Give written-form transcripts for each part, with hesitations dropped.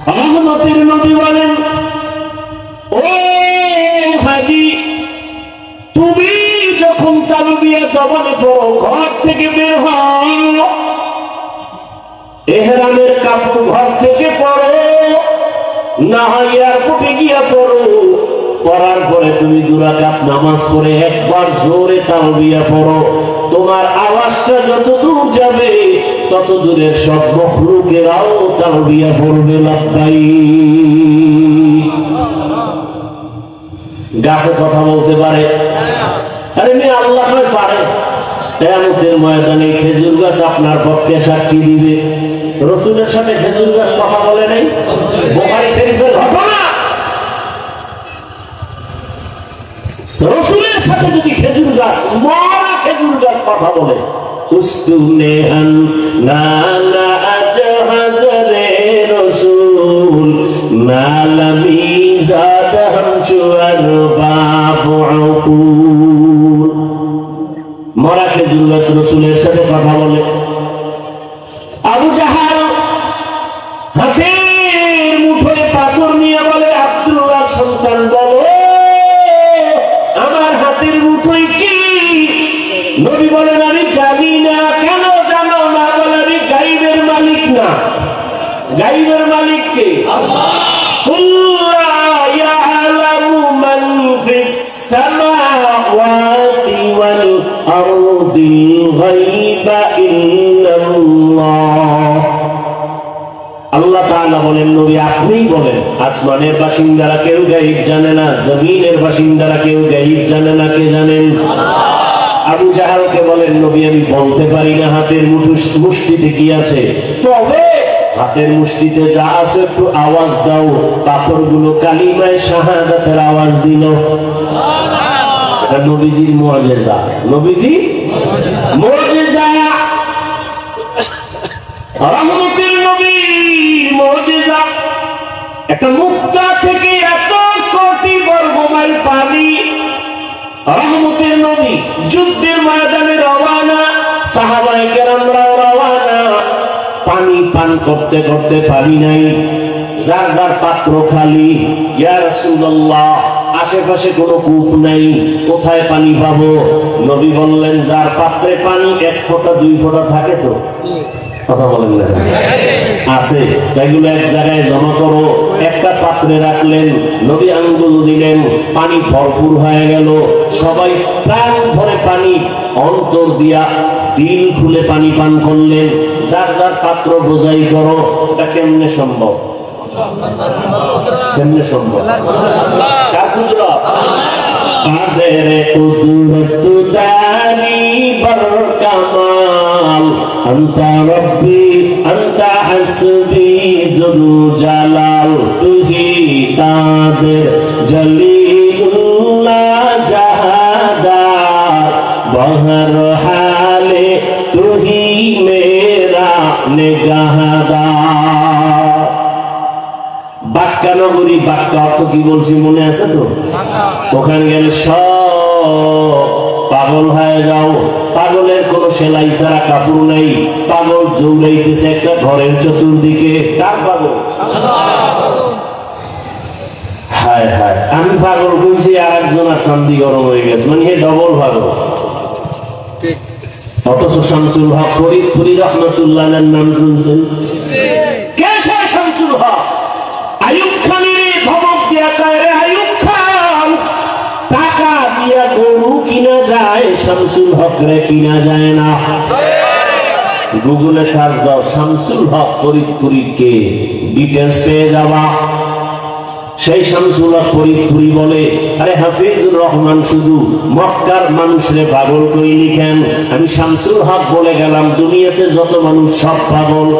রহমতের নবী বলেন, ও হাজী, তুমি যখন তালবিয়া জবানে পড়ো, ঘর থেকে বের হও, এহরামের কাপড় ঘর থেকে পড়ো, না হয় এয়ারপোর্টে গিয়া পড়ো, পড়ার পরে তুমি 2 রাকাত নামাজ পড়ে একবার জোরে তালবিয়া পড়ো, তোমার আওয়াজটা যত দূর যাবে তত দূরের সব মখলুকেরাও তালবিয়া পড়বে লাব্বাইক। গাছে কথা বলতে পারে? আরে মেয়ে আল্লাহ পারে। কিয়ামতের ময়দানে খেজুর গাছ আপনার পক্ষে সাক্ষী দিবে। রাসূলের সাথে খেজুর গাছ কথা বলে নাই? বুখারী শরীফের ঘটনা। রাসূলের সাথে যদি খেজুর গাছ, মরা খেজুর গাছ কথা বলে, উস্তুনে আন নানা আজহাজরে রাসূল নালামি জাদাহাম চুয়ার বাবুকুল। মরা খেজুর গাছ রাসূলের সাথে কথা বলে। আবু জাহাল হাতের মুঠোয় পাথর নিয়ে বলে, আব্দুল্লাহ সন্তান বলো, আমার হাতের মুঠোয় কি? নবী বলেন, আমি জানি না। কেন জানো না? বলে, আমি গায়বের মালিক না। গায়বের মালিক কে? আল্লাহ। কুল্লা ইয়ালামু মান ফিস সামাওয়াতি ওয়াল আরদিল গায়বা ইল্লাল্লাহ। আল্লাহ তাআলা বলেন, নবী আপনিই বলেন, আসমানের বাসিন্দারা কেউ গায়ব জানে না, জমিনের বাসিন্দারা কেউ গায়ব জানে না। কে জানেন? আল্লাহ। আবু জাহালকে বলেন, নবী আমি বলতে পারি না হাতের মুষ্টিতে কি আছে, তবে হাতের মুষ্টিতে যা আছে একটু আওয়াজ দাও। পাথরগুলো কালিমায়ে শাহাদাতের আওয়াজ দিল। এটা নবীজির মুআজিজা। নবীজির মুআজিজা, রহমতের নবীর মুআজিজা। একটা মুক্তা থেকে এত কোটি বর্গ মাইল পানি। রহমতের নবী যুদ্ধের ময়দানে রওয়ানা, সাহাবায়ে কেরামরাও রওয়ানা। পানি পান করতে করতে পানি নাই, যার যার পাত্র খালি। ইয়া রাসূলুল্লাহ, আশেপাশে কোনো কূপ নাই, কোথায় পানি পাবো? নবী বললেন, যার পাত্রে পানি 1 ফোঁটা 2 ফোঁটা থাকে তো কথা বলেন না, আছে, এগুলো এক জায়গায় জমা করো। একটা পাত্রে রাখলেন, নবী আঙ্গুল দিলেন, পানি ভরপুর হয়ে গেল। সবাই প্রাণ ভরে পানি অন্তর দিয়া দিল খুলে পানি পান করলেন। যার যার পাত্র বোঝাই করো। এটা কেমনে সম্ভব? কেমনে সম্ভব? কার কুদরত? কাদের কুদরত দারি বরকামাল, আনতা রব্বি আনতা হাসবি যুল জালাল, তুহি কাদের জলিলুল্লাহ জাহাদার, বহর হালে তুহি মেরা নিগাহদার। বাক্কা নগরী, বাক্কা অর্থ কি বলছি মনে আছে তো? ওখানে গেলে সব পাগল হয়ে যাও। পাগলের কোন সেলাই ছাড়া কাপড় নাই, পাগল জৌড়াইতেছে একটা ঘরের চতুর্দিকে। কার পাগল? হায় হায়, আমি পাগল কইছি, আর একজন চান্দি গরম হয়ে গেছে, মানে হে ডবল পাগল। অথচ শামসুল হক ফরিদপুরি রহমতুল্লাহ নাম শুনছেন? কে সে শামসুল হক? আইয়ুব খানের ধমক দিয়া কয়, রে আইয়ুব খান, টাকা দিয়া গরু কিনা যায়, শামসুল হক রে কিনা যায় না। গুগলে সার্চ দাও শামসুল হক ফরিদপুরি কে, ডিটেইলস পেয়ে যাবা। সেই শামসুল হক ফরিদপুরি বলে, আরে হাফিজুর রহমান শুধু মক্কার মানুষরে পাগল কই লিখেন, আমি শামসুল হক বলে গেলাম দুনিয়াতে যত মানুষ সব পাগল।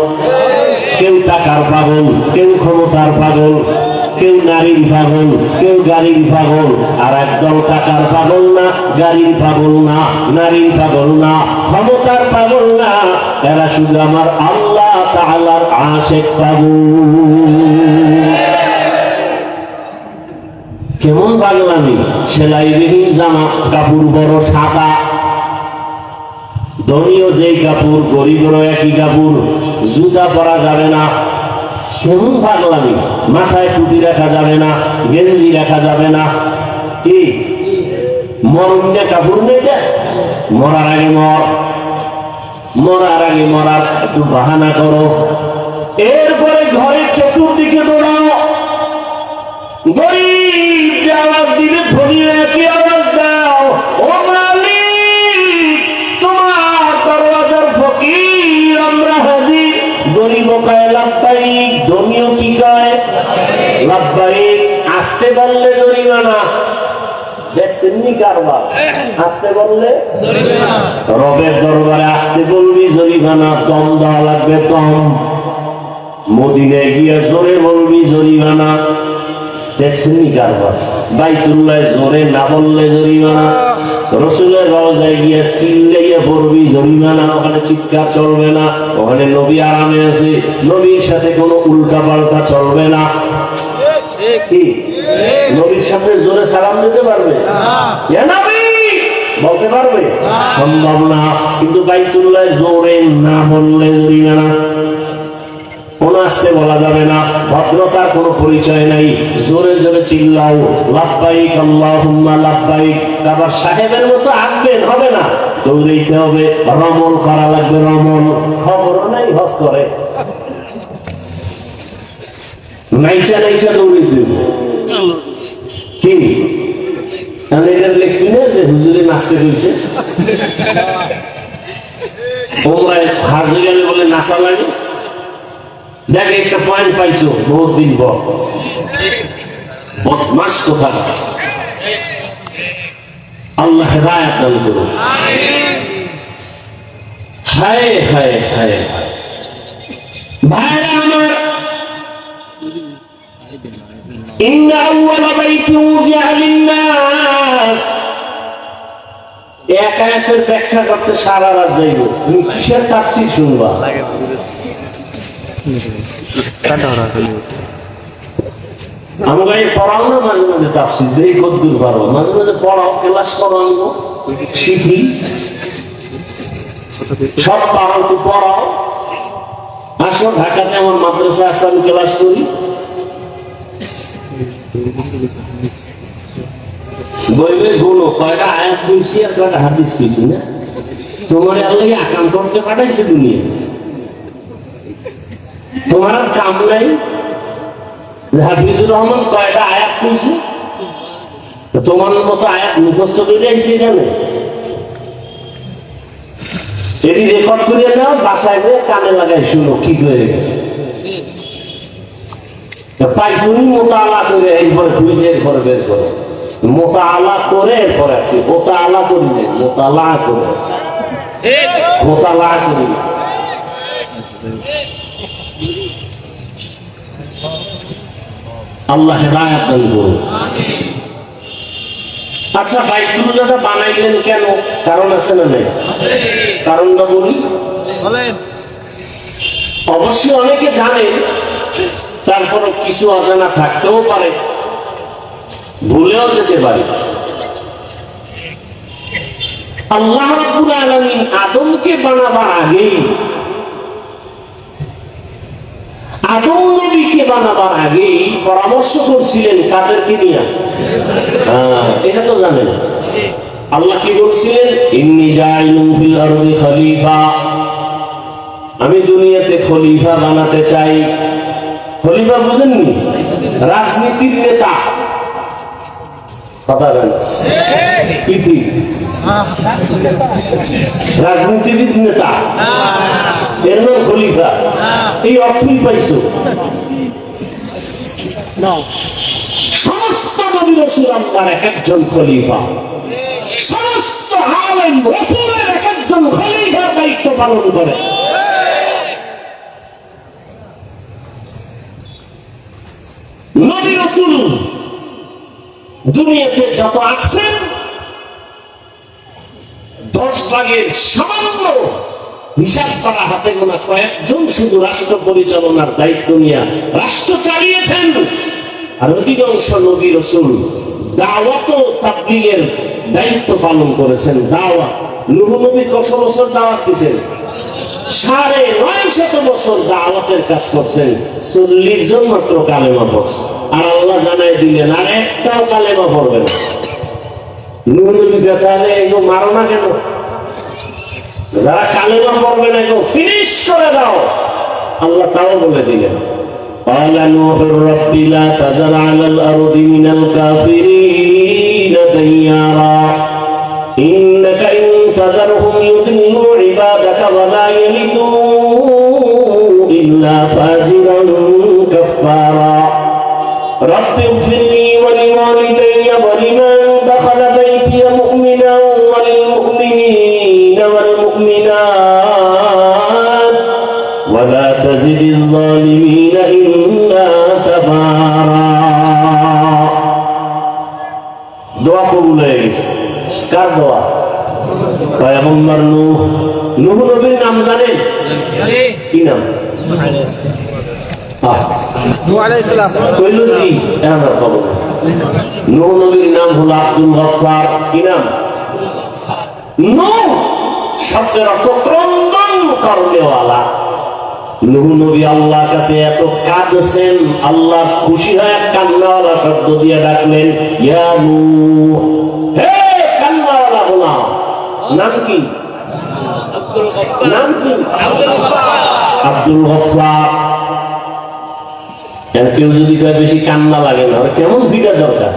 কেউ টাকার পাগল, কেউ ক্ষমতার পাগল, কেউ নারীর পাগল, কেউ গাড়ির পাগল। আর একদল টাকার পাগল না, গাড়ির পাগল না, নারীর পাগল না, ক্ষমতার পাগল না, এরা শুধু আমার আল্লাহ তাআলার আশিক পাগল। কেমন পাগলামি! সেলাইবিহীন জামা কাপড় বড় সাদা, ধনীও যেই কাপড়, গরিবেরও একই কাপড়, জুতা পরা যাবে না। কেমন পাগলামি, মাথায় টুপি রাখা যাবে না, গেঞ্জি রাখা যাবে না, কি মরণে কাপড় নেই, মরার আগে মরার আগে মরার একটু বাহানা করো, এরপরে ঘরের চতুর্দিকে দৌড়াও, গরিব যে আওয়াজ দিবে ধনী একই আওয়াজ দাও, ও মালিক তোমার দরওয়াজার ফকির আমরা হাজির। গরিব কয় লাব্বাইক, ধনীও কি কয় লাব্বাইক। আসতে বললে জরিমানা, দেখছেন নি কারবার, আসতে বললে রবের দরবারে আসতে বলবি জরিমানা, দম দেওয়া লাগবে, দম। মদিনায় গিয়া জোরে বলবি জরিমানা, দেখছেন নি কারবার। বাইতুল্লাহ জোরে না বললে জরিমানা, রসুলের রওজায় গিয়া চিল্লাইয়া পড়বি জরিমানা, ওখানে চিৎকার চলবে না, ওখানে নবী আরামে আছে, নবীর সাথে কোনো উল্টা পাল্টা চলবে না। কি নবীর সামনে জোরে সালাম দিতে পারবে? ইয়া নবী বলতে পারবে? সম্ভব না। কিন্তু বাইতুল্লাহ জোরে না বললে জরিমানা, কোনো আসতে বলা যাবে না, ভদ্রতার কোনো পরিচয় নাই, জোরে জোরে চিল্লাও লাব্বাইক আল্লাহুম্মা লাব্বাইক। আবার সাহেবের মতো আঁকবেন হবে না, দৌড়াইতে হবে, রমল করা লাগবে, রমল। খবরও নাই হজ করে, নাইচা নাইচা দৌড়াইতে কি এটার লিখবি না যে হুজুরে নাচতে হয়েছে, ওমরায় হাজে গেলে বলে নাচা লাগে। দেখে একটা পয়েন্ট পাইছো বহুত দিন পর, বদমাস কোথা। আল্লাহ হেদায়েত দান করুন। হায় হায় হায় ভাইরা আমার, ইন্না আউওয়ালা বাইতিন উযিআ লিন-নাস, এক আয়াতের ব্যাখ্যা করতে সারা রাত যাইব, তুমি কিসের তাফসীর শুনবা? আমরা পড়াও না মাঝে মাঝে তাফসীর, দেই কদ্দুর পারো, মাঝে মাঝে পড়াও, ক্লাস করো, আনবো শিখি, সব পারো তো পড়াও। আসো ঢাকাতে আমার মাদ্রাসা, আসো আমি ক্লাস করি। বইবে গুলো কয়টা আয়াত কইছি আর কয়টা হাদিস কইছি না, তোমার আল্লাহ আকাম করতে পাঠাইছে দুনিয়া, তোমার আর কাম নাই। হাফিজুর রহমান কয়টা আয়াত কইছে, তোমার মতো আয়াত মুখস্থ করে আইছে এখানে, এটি রেকর্ড করে নাও, বাসায় গিয়ে কানে লাগাই শুনো কি হয়ে গেছে। পাইছুনি মোতালা করে এরপরে খুঁজে এরপরে বের করো, মোতালা করে এরপরে আছি, মোতালা করি না, মোতালা করে আছি, মোতালা করি না। আল্লাহ হেদায়েত দান করুন। আচ্ছা বাইতুল্লাহটা বানাইলেন কেন? কারণ আছে না নাই? কারণটা বলি, অবশ্যই অনেকে জানেন, তারপরও কিছু অজানা থাকতেও পারে, ভুলেও যেতে পারে। আল্লাহ রাব্বুল আলামিন আদমকে বানাবার আগেই, আদম নবীকে বানাবার আগেই পরামর্শ করছিলেন কাদেরকে নিয়ে? এটা তো জানেন। আল্লাহ কি বলছিলেন? ইন্নী জাইলুন ফিল আরদি খলিফা, আমি দুনিয়াতে খলিফা বানাতে চাই। খলিফা বুঝেননি? রাজনীতির নেতা, কথা বলেন কি রাজনীতিবিদ নেতা, এর নাম খলিফা। এই অর্থই পাইছো। সমস্ত নবী রাসূল আল্লাহর এক একজন খলিফা, সমস্ত আলেম রাসূলের এক একজন খলিফার দায়িত্ব পালন করে। নবী রাসূল দুনিয়াতে যত আছেন, 10 ভাগের সামান্য হিসাব করা হাতে গোনা কয়েকজন শুধু রাষ্ট্র পরিচালনার দায়িত্ব নিয়ে রাষ্ট্র চালিয়েছেন, আর অধিকাংশ নবী রাসূল দাওয়াত ও তাবলীগের দায়িত্ব পালন করেছেন। দাওয়াত, নূহ নবী কত বছর দাওয়াত দিয়েছেন? 950 বছর দাওয়াতের কাজ করছেন, 40 জন মাত্র কালেমা পড়ছে। আর আল্লাহ জানাই দিলেন আর একটাও কালেমা পড়বে না। নূহ নবীকে তাহলে এগুলো মারো না কেন? যারা কালেমা পড়বে না এগুলো ফিনিশ করে দাও। আল্লাহ তাও বলে দিলেন, قال نوح رب لا تذر على الأرض من الكافرين ديارا إنك إن تذرهم يضلوا عبادك ولا يلدوا إلا فاجرا كفارا رب اغفر لي ولوالدي ولمن دخل بيتي مؤمنا وللمؤمنين والمؤمنات ولا تزد الظالمين إلا تبارا। দোয়া কবুল হয়ে গেছে। কার দোয়া? পয়গম্বর নূহ। নূহ নবীর নাম জানেন? কি নাম? নূহ আলাইহিস সালাম। কইলো জি, আমার খবর। নূহ নবীর নাম হলো আব্দুল গফফার। কি নাম? নূহ শব্দের অর্থ ক্রন্দন করনেওয়ালা। নূহ নবী আল্লাহর কাছে এত কাঁদছেন, আল্লাহ খুশি হয়ে কান্নাওয়ালা শব্দ দিয়ে ডাকলেন, ইয়া নূহ, হে কান্নাওয়ালা গোলাম। নাম কি? নাম কি? আব্দুল গফফার। কেউ যদি বেশি কান্না লাগে না, কেমন ভিড়া দরকার?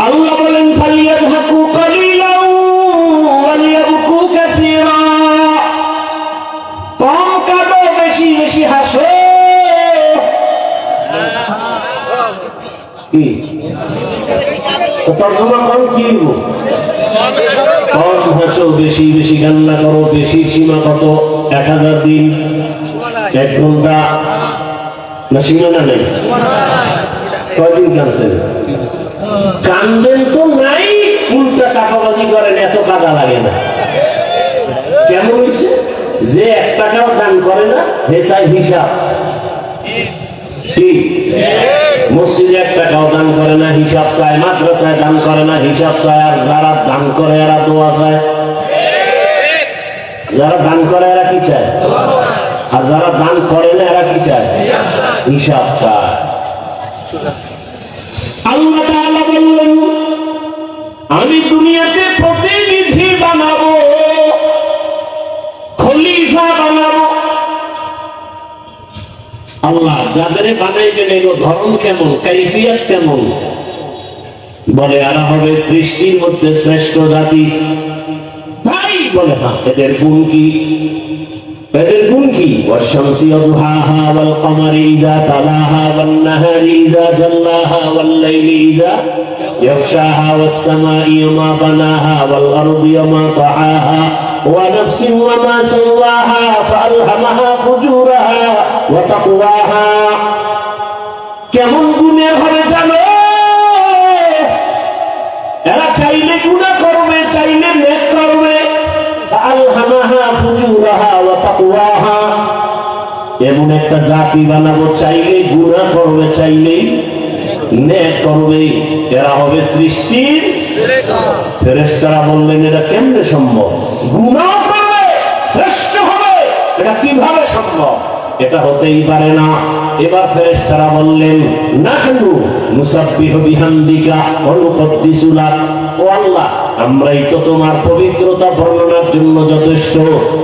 আল্লাহ বলেন, ফালিয়াযহাকু কালিলান ওয়া লিয়াবকু কাসীরা। কম কাঁদো, বেশি বেশি হাসো। কি তর্জমা করো? কি কম হাসো, বেশি বেশি কান্না করো। বেশি সীমা কত? 1000 দিন, 1 ঘন্টা না? সীমানা নেই। কয়দিন কাঁদছেন? কান্দেন তো নাই, উল্টা চাপাবাজি করেন, এত কাঁদা লাগে না। কেমন হয়েছে? যে 1 টাকাও দান করে না, হেসাই হিসাব। মসজিদে 1 টাকাও দান করে না, হিসাব চায়। মাদ্রাসায় দান করে না, হিসাব চায়। আর যারা দান করে এরা দোয়া চায়। যারা দান করে এরা কি চায়? আর যারা দান করে না এরা কি চায়? হিসাব চায়। আল্লাহ তাআলা বললেন, আমি দুনিয়াতে প্রতিনিধি বানাবো, খলিফা বানাবো। আল্লাহ যাদের বানাইবেন এর ধরন কেমন, কাইফিয়াত কেমন? বলে এরা হবে সৃষ্টির মধ্যে শ্রেষ্ঠ জাতি। ভাই বলে হ্যাঁ, এদের গুণ কি? এদের গুণ কি? والشمس يضحاها والقمر إذا تلاها والنهار إذا جلاها والليل إذا يغشاها والسماء وما بناها والأرض وما طحاها ونفس وما سواها فألهمها فجورها وتقواها। কেমন গুণের হবে জানো? এরা চাইলে গুনাহ করবে, চাইলে নেক করবে। فألهمها فجورها وتقواها। এমন একটা জাতি বানাবো, চাইলে গুনাহ করবে, চাইলে নেক করবে। এরা হবে সৃষ্টির ফেরেশতারা। বললেন, এটা কেমনে সম্ভব? গুনাহ করবে, শ্রেষ্ঠ হবে, এটা কিভাবে সম্ভব? এটা হতেই পারে না। এবার ফেরেশতারা বললেন, নাহনু নুসাব্বিহু বিহামদিকা ওয়া নুকদ্দিসু লাক। ও আল্লাহ, আমরাই তো তোমার পবিত্রতা বর্ণনার জন্য যথেষ্ট।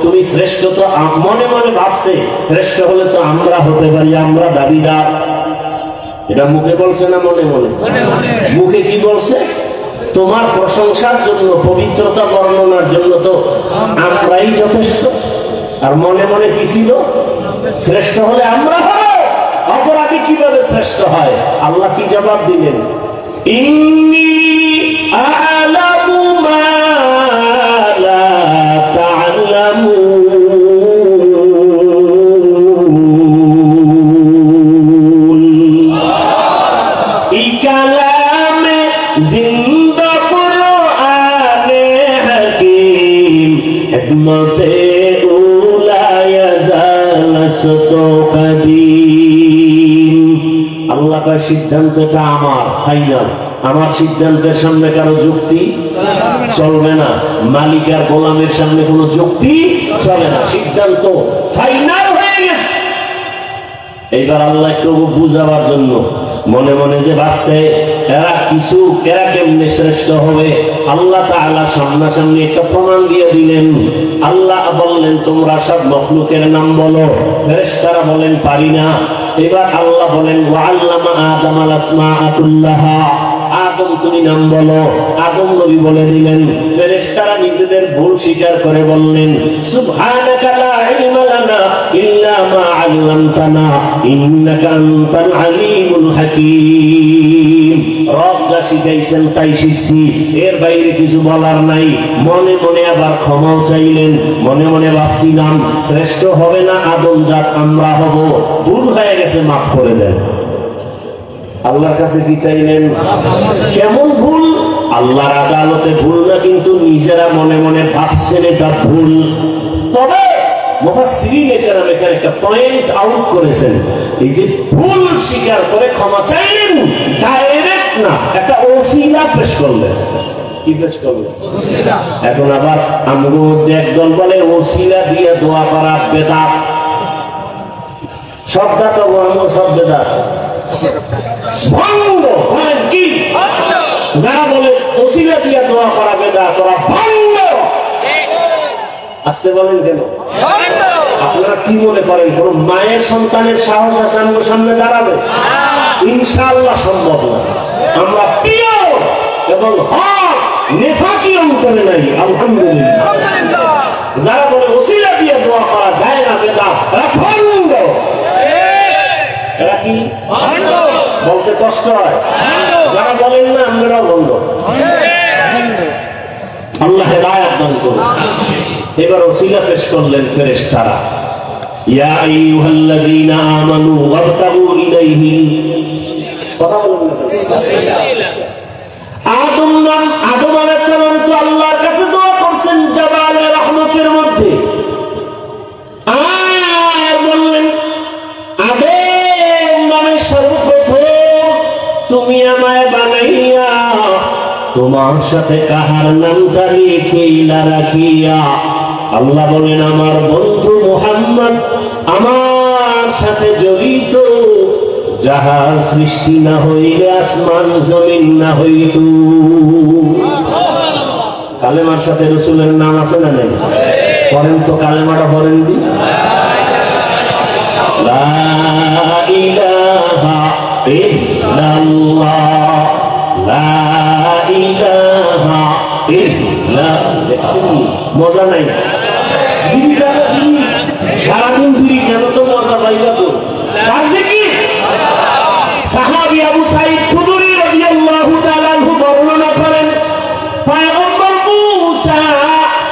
তুমি শ্রেষ্ঠ তো মনে মনে ভাবছে, শ্রেষ্ঠ হলে তো আমরা হতে পারি, আমরা দাবিদার। এটা মুখে বলছে না মনে মনে? মুখে কি বলছে? তোমার প্রশংসার জন্য, পবিত্রতা বর্ণনার জন্য তো আমরাই যথেষ্ট। আর মনে মনে কি ছিল? শ্রেষ্ঠ হলে আমরা হব। অপরাধী কিভাবে শ্রেষ্ঠ হয়? আল্লাহ কি জবাব দিলেন? ইন্নী আ'লামু মা লা তা'লামুন। এই কালামে জিন্দা কুরআনে হাকীম, হিকমতে আল্লাহ তার সিদ্ধান্তটা আমার ফাইনাল। আমার সিদ্ধান্তের সামনে কারো যুক্তি চলবে না। মালিক আর গোলামের সামনে কোনো যুক্তি চলে না, সিদ্ধান্ত ফাইনাল হয়ে গেছে। এইবার আল্লাহ একটু বুঝাবার জন্য মনে মনে যে ভাবছে এরা কেমনে শ্রেষ্ঠ হবে, আল্লাহ তাআলা সামনাসামনি একটা প্রমাণ দিয়ে দিলেন। আল্লাহ বললেন তোমরা সব মখলুকের নাম বলো। ফেরেশতারা বলেন পারি না। এবার আল্লাহ বলেন ওয়াল্লামা আদামাল আসমাআ কুল্লাহা, আদম তুমি নাম বলো। আদম নবী বলে দিলেন। ফেরেশতারা নিজেদের ভুল স্বীকার করে বললেন সুবহানাকা লা ইলমা লানা ইল্লা মা আল্লামতানা ইন্নাকা আনতাল আলিমুল হাকীম। রব যা শিখাইছেন তাই শিখছি, এর বাইরে কিছু বলার নাই। মনে মনে আবার ক্ষমাও চাইলেন। মনে মনে ভাবছিলাম শ্রেষ্ঠ হবে না আদম জাত, আমরা হব, ভুল হয়ে গেছে, মাফ করে দেন। আল্লাহর কাছে কি চাইলেন? কেমন ভুল? আল্লাহর আদালতে ভুল না, কিন্তু নিজেরা মনে মনে ভাবছেন এটা ভুল। তবে মুফাসসিরিন কেরাম এখানে একটা পয়েন্ট আউট করেছেন, এই যে ভুল স্বীকার করে ক্ষমা চাইলেন, ডাইরেক্ট না, একটা ওসিলা পেশ করলেন। কি পেশ করলেন? ওসিলা। এখন আবার আমগো মধ্যে একদল বলে ওসিলা দিয়ে দোয়া করা বেদাত। শব্দটা তো আমগো সব বেদাত ভঙ্গ। বলেন কি? যারা বলে ওসিলা দিয়ে দোয়া করা বেদাত, ওরা ভঙ্গ। আসতে বলেন কেন? আপনারা কি মনে করেন কোন মায়ের সন্তানের সাহস আছে আমার সামনে দাঁড়াবে? ইনশাআল্লাহ সম্ভব না। আমরা পিওর এবং হক, নেফাকি অন্তরে নাই। আলহামদুলিল্লাহ। যারা বলে ওসিলা দিয়ে দোয়া করা যায় না বেদাত, এরা ভঙ্গ। এরা কি বলতে কষ্ট হয়? যারা বলেন না আমরা ভঙ্গ। আল্লাহ হেদায়েত দান করুন। এবার ওসিলা পেশ করলেন ফেরেশতারা। ইয়া আইয়ুহাল্লাযীনা আমানু ওয়াবতাগু ইলাইহি, কথা বলেন না। আদম আলাইহিস সালাম তো আল্লাহর কাছে দোয়া করছেন জাবালে রহমতের মধ্যে। আর বললেন আদম নামে সর্বপ্রথম তুমি আমায় বানাইয়া তোমার সাথে কাহার নামটা লিখিলা রাখিয়া। আল্লাহ বলেন আমার বন্ধু মুহাম্মদ আমার সাথে জড়িত, যাহার সৃষ্টি না হইলে আসমান জমিন না হইত। কালেমার সাথে রাসূলের নাম আছে না নাই? পড়েন তো, কালেমাটা পড়েন দি। লা ইলাহা ইল্লাল্লাহ, লা ইলাহা ইল্লাল্লাহ। মজা নাই? সারাদিন বিড়ি কেন তো মজা পাইবা তো। সাহাবী আবু সাঈদ খুদরি রাদিয়াল্লাহু তাআলা আনহু বর্ণনা করেন, পয়গম্বর মূসা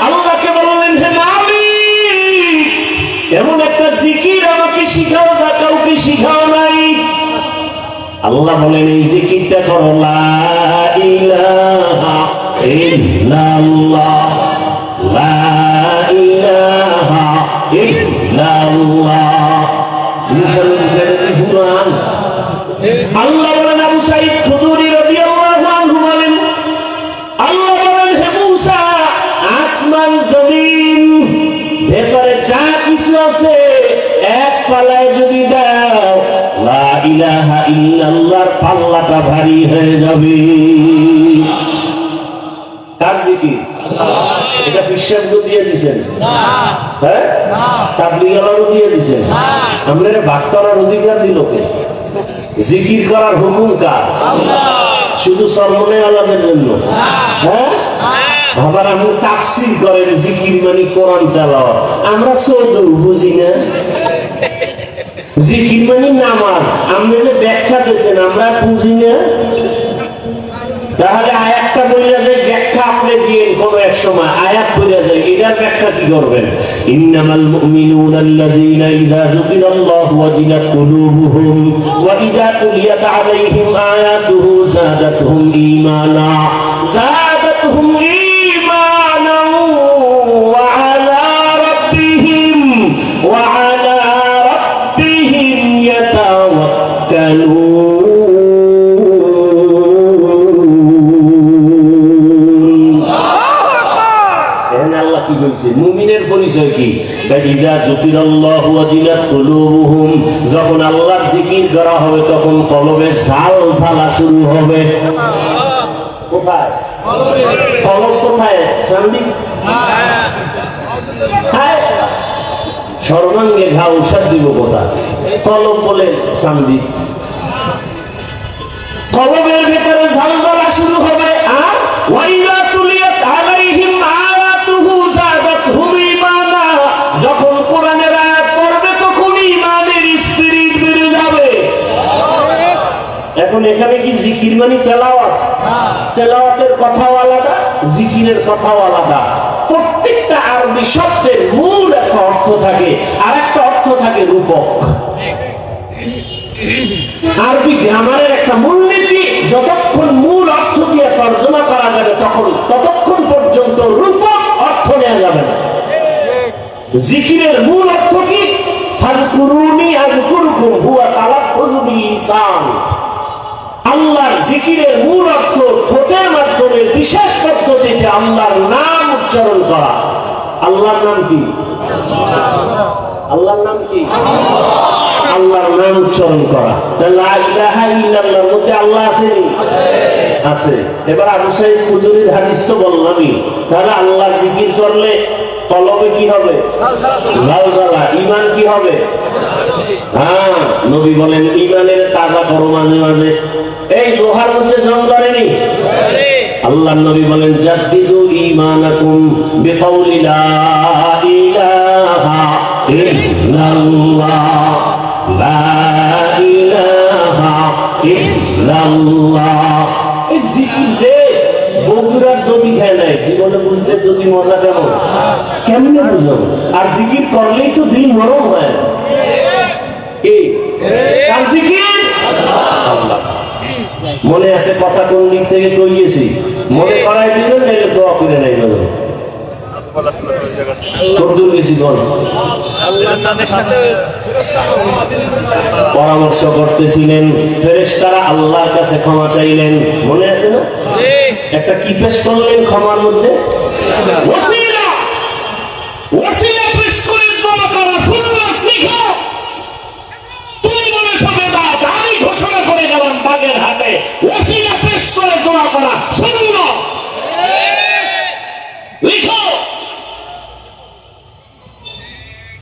আল্লাহকে বললেন হে মালিক, এমন একটা জিকির আমাকে শিখাও যা কাউকে শিখাও নাই। আল্লাহ বলেন এই জিকিরটা করো, লা ইলাহা ইল্লাল্লাহ, লা ইলাহা ইল্লাল্লাহ। কুরআন। আল্লাহ বলেন আবু সাঈদ খুদরি রাদিয়াল্লাহু আনহু বলেন, আল্লাহ বলেন হে মূসা, আসমান জমিন ভেতরে যা কিছু আছে এক পালায় যদি দাও, লা ইলাহা ইল্লাল্লাহর পাল্লাটা ভারী হয়ে যাবে। কার জিকির? এটা ফিরশাদও দিয়ে দিবেন না, হ্যাঁ তাবলীগেরও দিয়ে দিবেন না। আমরা ভাগ করার অধিকার দিল কে? জিকির করার হুকুম কার? আল্লাহ। শুধু সরমনে আলাদের জন্য? হ্যাঁ আবার আপনি তাফসীর করেন জিকির মানে কোরআন তেলাওয়াত, আমরা সৌদু বুঝি না। জিকির মানে নামাজ, আপনি যে ব্যাখ্যা দিয়েছেন আমরা বুঝি না। তাহলে আয়াতটা বইলা যায় ব্যাখ্যা আপনি দিয়েন কোন এক সময়, আয়াত বইলা যায় এটার ব্যাখ্যা কি করবেন? ইন্নামাল মুমিনুনা আল্লাযীনা ইযা যুকিরাল্লাহু ওয়াজিলাত কুলুবুহুম ওয়া ইযা তুলিয়াত আলাইহিম আয়াতুহু যাদাতুহুম ঈমানা, যাদাতুহুম ঈমানা ওয়া আলা রাব্বিহিম ইয়াতাওয়াক্কালুন। মুমিনের পরিচয় কি? ফাইযা যুকিরাল্লাহু ওয়াজিলাত কুলুবুহুম, যখন আল্লাহর জিকির করা হবে তখন কলবে ঝালঝালা শুরু হবে। কোথায় কলব? কোথায়? সামনে সর্বাঙ্গে ঘা ঔষধ দিব কোথায়? কলব বলে সামনে। কলবের ভেতরে ঝালঝালা শুরু হবে। আর ওয়াইলা তুলিয়াত আলাইহিম আয়াতুহু যাদাতহুম ঈমানা, যখন কোরআনের আয়াত পড়বে তখন ঈমানের স্পিরিট বেড়ে যাবে। এখন এখানে কি জিকির মানে তেলাওয়াত? তেলাওয়াতের কথাও আলাদা, জিকিরের কথাও আলাদা। প্রত্যেকটা আরবি শব্দের মূল একটা অর্থ থাকে, আর একটা অর্থ থাকে রূপক। আরবি গ্রামারের একটা মূলনীতি, যতক্ষণ মূল অর্থ দিয়ে তর্জমা করা যাবে ততক্ষণ পর্যন্ত রূপক অর্থ নেওয়া যাবে না। জিকিরের মূল অর্থ কি? ফাযকুরুনি আযকুরুকুম হুয়া তালাফ্ফুযু বিল লিসান। আল্লাহর জিকিরের মূল অর্থ ঠোঁটের মাধ্যমে বিশেষ পদ্ধতিতে আল্লাহর নাম উচ্চারণ করা। আল্লাহর নাম কি? আল্লাহর নাম কি? আল্লাহর নাম উচ্চারণ করা। লা ইলাহা ইল্লাল্লাহর মধ্যে আল্লাহ আছে? আছে। এবার আবু সাঈদ খুদরির হাদিস তো বললামই। তাহলে আল্লাহ জিকির করলে কলবে কি হবে? ঝালঝালা। ঈমান কি হবে? হ্যাঁ, নবী বলেন ঈমানের তাজা করো মাঝে মাঝে। এই লোহার মধ্যে জং ধরেনি? আল্লাহর নবী বলেন জাদ্দিদু ঈমানাকুম বিকাউলি লা ইলাহা ইল্লাল্লাহ, লা ইলাহা ইল্লাল্লাহ। এই জিকির যে বগুড়ার দধি খায় নাই, জীবনে বুঝতে দধি মজা কেমন, কেমনে বুঝো? আর জিকির করলেই তো দিন নরম হয়। এই কার জিকির? আল্লাহ। মনে আছে কথা কোন দিক থেকে কইয়েছি? মনে করাই দিবেন, নাইলে দোয়া করে নাই বলো। পরামর্শ করতেছিলেন, ফেরেশতারা আল্লাহর কাছে ক্ষমা চাইলেন, মনে আছে না? একটা কি পেশ করলেন ক্ষমার মধ্যে? ওসিলা, ওসিলা